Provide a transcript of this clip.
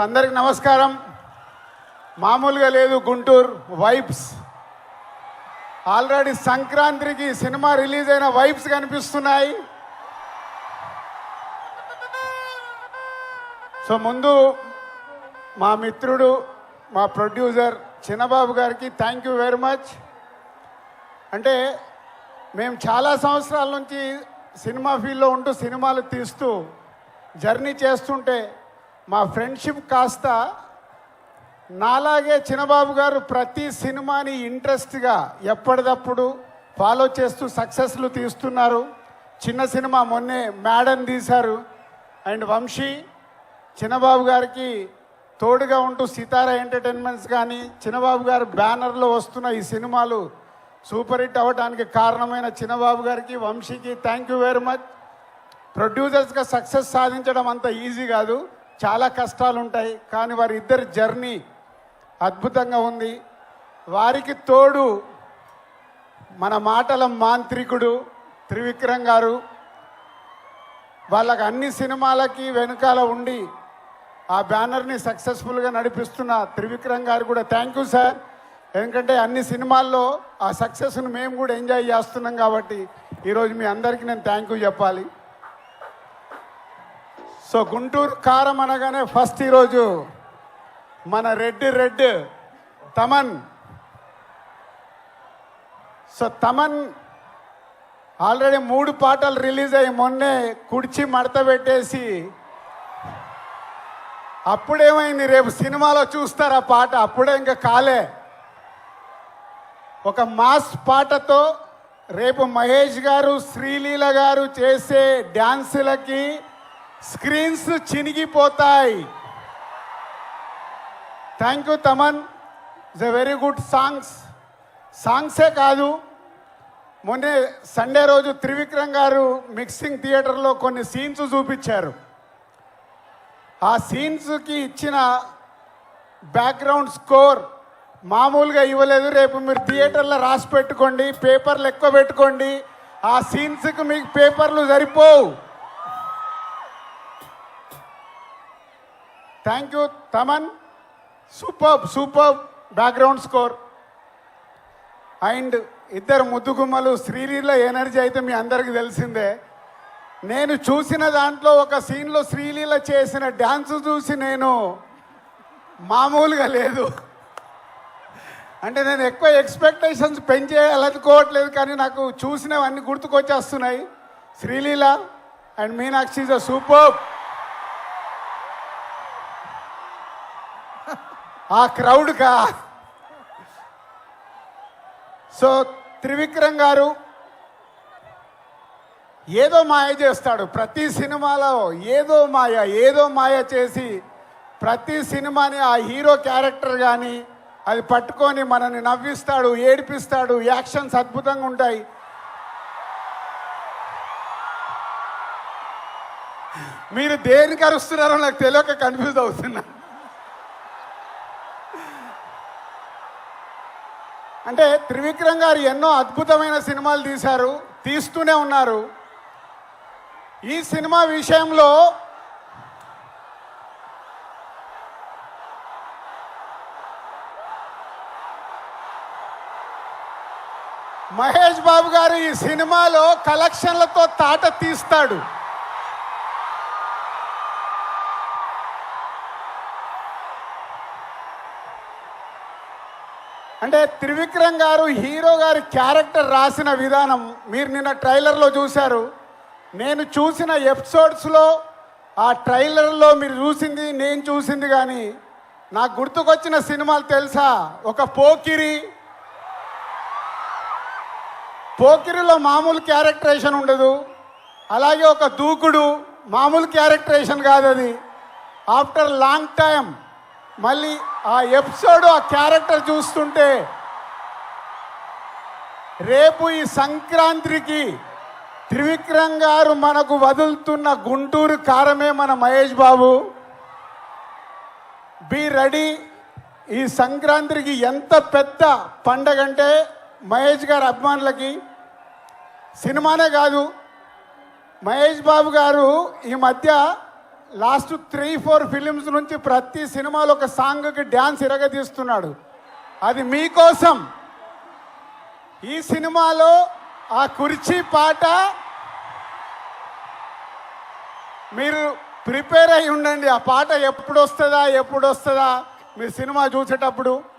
అందరికి నమస్కారం. మామూలుగా లేదు గుంటూరు వైబ్స్. ఆల్రెడీ సంక్రాంతికి సినిమా రిలీజ్ అయిన వైబ్స్ కనిపిస్తున్నాయి. సో ముందు మా మిత్రుడు మా ప్రొడ్యూసర్ చిన్నబాబు గారికి థ్యాంక్ యూ వెరీ మచ్. అంటే మేము చాలా సంవత్సరాల నుంచి సినిమా ఫీల్డ్లో ఉంటూ సినిమాలు తీస్తూ జర్నీ చేస్తుంటే మా ఫ్రెండ్షిప్ కాస్త నాలాగే చిన్నబాబు గారు ప్రతి సినిమాని ఇంట్రెస్ట్గా ఎప్పటికప్పుడు ఫాలో చేస్తూ సక్సెస్లు తీస్తున్నారు. చిన్న సినిమా మొన్నే మేడన్ తీశారు. అండ్ వంశీ చిన్నబాబు గారికి తోడుగా ఉంటూ సితారా ఎంటర్టైన్మెంట్స్ కానీ చిన్నబాబు గారు బ్యానర్లో వస్తున్న ఈ సినిమాలు సూపర్ హిట్ అవ్వడానికి కారణమైన చిన్నబాబు గారికి వంశీకి థ్యాంక్ యూ వెరీ మచ్. ప్రొడ్యూసర్స్గా సక్సెస్ సాధించడం అంత ఈజీ కాదు, చాలా కష్టాలు ఉంటాయి. కానీ వారి ఇద్దరి జర్నీ అద్భుతంగా ఉంది. వారికి తోడు మన మాటల మాంత్రికుడు త్రివిక్రమ్ గారు. వాళ్ళకి అన్ని సినిమాలకి వెనుకాల ఉండి ఆ బ్యానర్ని సక్సెస్ఫుల్గా నడిపిస్తున్న త్రివిక్రమ్ గారు కూడా థ్యాంక్ యూ సార్. ఎందుకంటే అన్ని సినిమాల్లో ఆ సక్సెస్ను మేము కూడా ఎంజాయ్ చేస్తున్నాం కాబట్టి ఈరోజు మీ అందరికీ నేను థ్యాంక్ యూ చెప్పాలి. సో గుంటూరు కారం అనగానే ఫస్ట్ ఈరోజు మన red Thaman. So Thaman already 3 పాటలు రిలీజ్ అయ్యి మొన్నే కుడిచి మడత పెట్టేసి అప్పుడేమైంది, రేపు సినిమాలో చూస్తారు ఆ పాట. అప్పుడే ఇంకా కాలే. ఒక మాస్ పాటతో రేపు మహేష్ గారు శ్రీలీల గారు చేసే డ్యాన్సులకి స్క్రీన్స్ చినిగిపోతాయి. Thank you Thaman. It's a very good సాంగ్సే కాదు, మొన్నే సండే రోజు త్రివిక్రమ్ గారు మిక్సింగ్ థియేటర్లో కొన్ని సీన్స్ చూపించారు. ఆ సీన్స్కి ఇచ్చిన బ్యాక్గ్రౌండ్ స్కోర్ మామూలుగా ఇవ్వలేదు. రేపు మీరు థియేటర్లో రాసి పెట్టుకోండి, పేపర్లు ఎక్కువ పెట్టుకోండి. ఆ సీన్స్కి మీకు పేపర్లు సరిపోవు. Thank you Thaman. Super background score. And ఇద్దరు ముద్దుగుమ్మలు శ్రీలీల ఎనర్జీ అయితే మీ అందరికీ తెలిసిందే. నేను చూసిన దాంట్లో ఒక సీన్లో శ్రీలీల చేసిన డ్యాన్స్ చూసి నేను మామూలుగా లేదు. అంటే నేను ఎక్కువ ఎక్స్పెక్టేషన్స్ పెంచేయాలనుకోవట్లేదు, కానీ నాకు చూసినవన్నీ గుర్తుకొచ్చేస్తున్నాయి. Sreeleela and Meenakshi is a super. ఆ క్రౌడ్గా. సో త్రివిక్రమ్ గారు ఏదో మాయ చేస్తాడు ప్రతి సినిమాలో. ఏదో మాయ చేసి ప్రతి సినిమాని ఆ హీరో క్యారెక్టర్ కానీ అది పట్టుకొని మనల్ని నవ్విస్తాడు, ఏడిపిస్తాడు. యాక్షన్స్ అద్భుతంగా ఉంటాయి. మీరు దేనికి అరుస్తున్నారో నాకు తెలియక కన్ఫ్యూజ్ అవుతున్నా. అంటే త్రివిక్రమ్ గారు ఎన్నో అద్భుతమైన సినిమాలు తీశారు, తీస్తూనే ఉన్నారు. ఈ సినిమా విషయంలో మహేష్ బాబు గారు ఈ సినిమాలో కలెక్షన్లతో తాట తీస్తాడు. అంటే త్రివిక్రమ్ గారు హీరో గారి క్యారెక్టర్ రాసిన విధానం మీరు నిన్న ట్రైలర్లో చూశారు. నేను చూసిన ఎపిసోడ్స్లో ఆ ట్రైలర్లో మీరు చూసింది నేను చూసింది కానీ నాకు గుర్తుకొచ్చిన సినిమాలు తెలుసా? ఒక పోకిరిలో మామూలు క్యారెక్టరేషన్ ఉండదు. అలాగే ఒక దూకుడు మామూలు క్యారెక్టరేషన్ కాదు అది. ఆఫ్టర్ లాంగ్ టైం మళ్ళీ ఆ ఎపిసోడ్ ఆ క్యారెక్టర్ చూస్తుంటే రేపు ఈ సంక్రాంతికి త్రివిక్రమ్ గారు మనకు వదులుతున్న గుంటూరు కారమే మన మహేష్ బాబు. Be ready. ఈ సంక్రాంతికి ఎంత పెద్ద పండగ అంటే మహేష్ గారి అభిమానులకి సినిమానే కాదు, మహేష్ బాబు గారు ఈ మధ్య లాస్ట్ 3-4 ఫిలిమ్స్ నుంచి ప్రతి సినిమాలో ఒక సాంగ్కి డ్యాన్స్ ఇరగదీస్తున్నాడు. అది మీకోసం. ఈ సినిమాలో ఆ కుర్చీ పాట మీరు ప్రిపేర్ అయి ఉండండి. ఆ పాట ఎప్పుడు వస్తుందా మీరు సినిమా చూసేటప్పుడు.